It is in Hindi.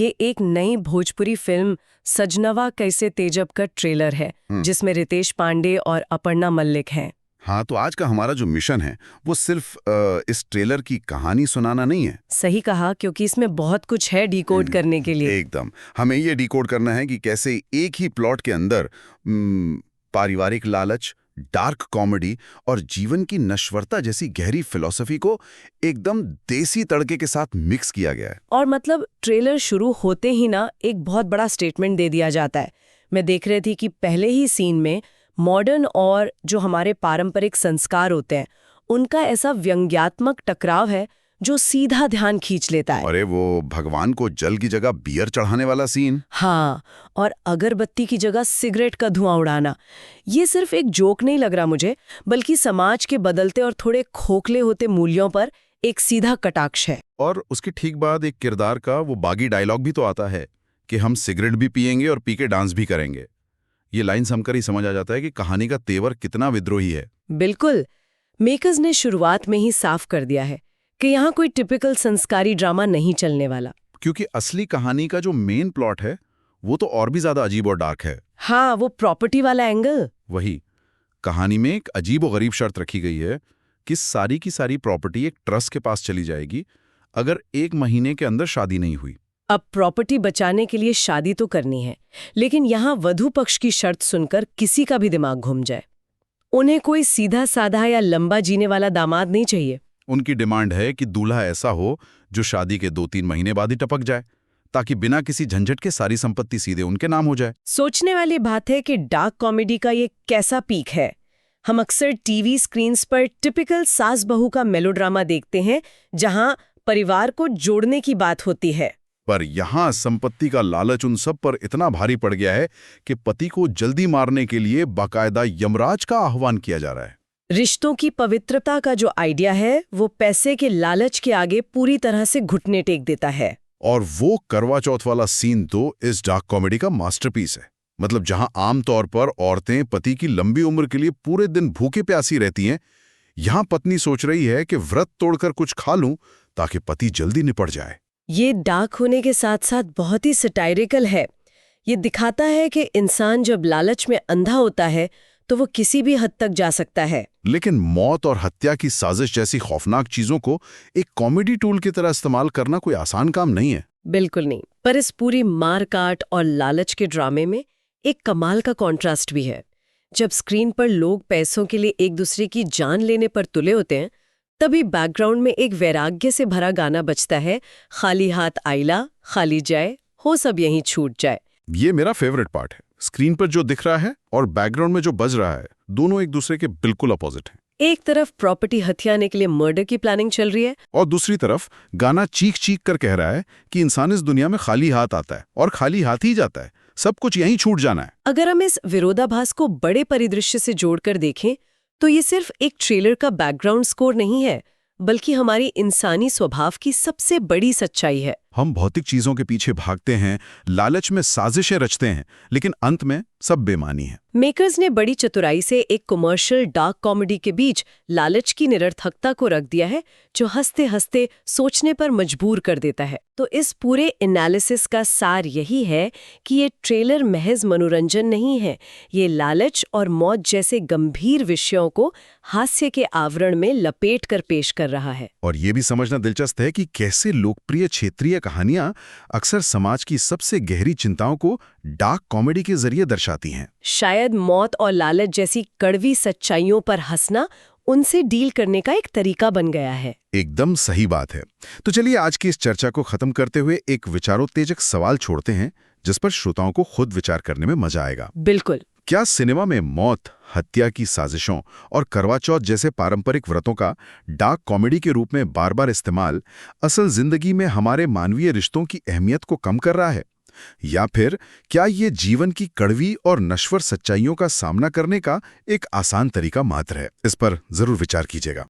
ये एक नई भोजपुरी फिल्म सजनवा कैसे तेजब का ट्रेलर है जिसमें रितेश पांडे और अपर्णा मल्लिक हैं। हाँ, तो आज का हमारा जो मिशन है वो सिर्फ इस ट्रेलर की कहानी सुनाना नहीं है। सही कहा, क्योंकि इसमें बहुत कुछ है डिकोड करने के लिए। एकदम, हमें ये डिकोड करना है कि कैसे एक ही प्लॉट के अंदर पारिवारिक लालच, डार्क कॉमेडी और जीवन की नश्वरता जैसी गहरी फिलॉसफी को एकदम देसी तड़के के साथ मिक्स किया गया है। और मतलब ट्रेलर शुरू होते ही ना एक बहुत बड़ा स्टेटमेंट दे दिया जाता है। मैं देख रही थी कि पहले ही सीन में मॉडर्न और जो हमारे पारंपरिक संस्कार होते हैं उनका ऐसा व्यंग्यात्मक टकराव है जो सीधा ध्यान खींच लेता है। अरे वो भगवान को जल की जगह बियर चढ़ाने वाला सीन। हाँ, और अगरबत्ती की जगह सिगरेट का धुआं उड़ाना, ये सिर्फ एक जोक नहीं लग रहा मुझे, बल्कि समाज के बदलते और थोड़े खोखले होते मूल्यों पर एक सीधा कटाक्ष है। और उसके ठीक बाद एक किरदार का वो बागी डायलॉग भी तो आता है कि हम सिगरेट भी पिएंगे और पी के डांस भी करेंगे। ये लाइन सुनकर ही समझ आ जाता है कि कहानी का तेवर कितना विद्रोही है। बिल्कुल, मेकर्स ने शुरुआत में ही साफ कर दिया है कि यहाँ कोई टिपिकल संस्कारी ड्रामा नहीं चलने वाला। क्योंकि असली कहानी का जो मेन प्लॉट है वो तो और भी ज्यादा अजीब और डार्क है। हाँ, वो प्रॉपर्टी वाला एंगल। वही, कहानी में एक अजीब और गरीब शर्त रखी गई है कि सारी की सारी प्रॉपर्टी एक ट्रस्ट के पास चली जाएगी अगर 1 महीने के अंदर शादी नहीं हुई। अब प्रॉपर्टी बचाने के लिए शादी तो करनी है, लेकिन यहाँ वधू पक्ष की शर्त सुनकर किसी का भी दिमाग घूम जाए। उन्हें कोई सीधा साधा या लंबा जीने वाला दामाद नहीं चाहिए। उनकी डिमांड है कि दूल्हा ऐसा हो जो शादी के 2-3 महीने बाद ही टपक जाए, ताकि बिना किसी झंझट के सारी संपत्ति सीधे उनके नाम हो जाए। सोचने वाली बात है कि डार्क कॉमेडी का ये कैसा पीक है। हम अक्सर टीवी स्क्रीन्स पर टिपिकल सास बहू का मेलोड्रामा देखते हैं जहां परिवार को जोड़ने की बात होती है, पर यहाँ संपत्ति का लालच उन सब पर इतना भारी पड़ गया है कि पति को जल्दी मारने के लिए बाकायदा यमराज का आह्वान किया जा रहा है। रिश्तों की पवित्रता का जो आइडिया है वो पैसे के लालच के आगे पूरी तरह से घुटने टेक देता है। और वो करवा चौथ वाला सीन तो इस डार्क कॉमेडी का मास्टरपीस है। मतलब जहां आमतौर पर औरतें पति की लंबी उम्र के लिए पूरे दिन भूखे प्यासी रहती हैं, यहां पत्नी सोच रही है कि व्रत तोड़कर कुछ खा लूं ताकि पति जल्दी निपट जाए। ये डार्क होने के साथ साथ बहुत ही सटायरिकल है। ये दिखाता है कि इंसान जब लालच में अंधा होता है तो वो किसी भी हद तक जा सकता है। लेकिन मौत और हत्या की साजिश जैसी खौफनाक चीजों को एक कॉमेडी टूल की तरह इस्तेमाल करना कोई आसान काम नहीं है। बिल्कुल नहीं, पर इस पूरी मार काट और लालच के ड्रामे में एक कमाल का कॉन्ट्रास्ट भी है। जब स्क्रीन पर लोग पैसों के लिए एक दूसरे की जान लेने पर तुले होते हैं, तभी बैकग्राउंड में एक वैराग्य से भरा गाना बजता है, खाली हाथ आइला, खाली जाए, हो सब यहीं छूट जाए। ये मेरा फेवरेट पार्ट है। स्क्रीन पर जो दिख रहा है और बैकग्राउंड में जो बज रहा है, दोनों एक दूसरे के बिल्कुल अपोजिट हैं। एक तरफ प्रॉपर्टी हथियाने के लिए मर्डर की प्लानिंग चल रही है और दूसरी तरफ गाना चीख चीख कर कह रहा है कि इंसान इस दुनिया में खाली हाथ आता है और खाली हाथ ही जाता है, सब कुछ यहीं छूट जाना है। अगर हम इस विरोधाभास को बड़े परिदृश्य से जोड़कर देखें तो ये सिर्फ एक ट्रेलर का बैकग्राउंड स्कोर नहीं है, बल्कि हमारी इंसानी स्वभाव की सबसे बड़ी सच्चाई है। हम भौतिक चीजों के पीछे भागते हैं, लालच में साजिशें रचते हैं, लेकिन अंत में सब बेमानी है। मेकर्स ने बड़ी चतुराई से एक कमर्शियल डार्क कॉमेडी के बीच लालच की निरर्थकता को रख दिया है, जो हंसते हंसते सोचने पर मजबूर कर देता है। तो इस पूरे एनालिसिस का सार यही है कि ये ट्रेलर महज मनोरंजन नहीं है, ये लालच और मौत जैसे गंभीर विषयों को हास्य के आवरण में लपेट कर पेश कर रहा है। और ये भी समझना दिलचस्प है कि कैसे लोकप्रिय क्षेत्रीय कहानियां अक्सर समाज की सबसे गहरी चिंताओं को डार्क कॉमेडी के जरिए दर्शाती हैं। शायद मौत और लालच जैसी कड़वी सच्चाइयों पर हंसना उनसे डील करने का एक तरीका बन गया है। एकदम सही बात है। तो चलिए आज की इस चर्चा को खत्म करते हुए एक विचारोत्तेजक सवाल छोड़ते हैं, जिस पर श्रोताओं को खुद विचार करने में मजा आएगा। बिल्कुल। क्या सिनेमा में मौत, हत्या की साजिशों और करवा चौथ जैसे पारंपरिक व्रतों का डार्क कॉमेडी के रूप में बार बार इस्तेमाल असल जिंदगी में हमारे मानवीय रिश्तों की अहमियत को कम कर रहा है? या फिर क्या ये जीवन की कड़वी और नश्वर सच्चाइयों का सामना करने का एक आसान तरीका मात्र है? इस पर जरूर विचार कीजिएगा।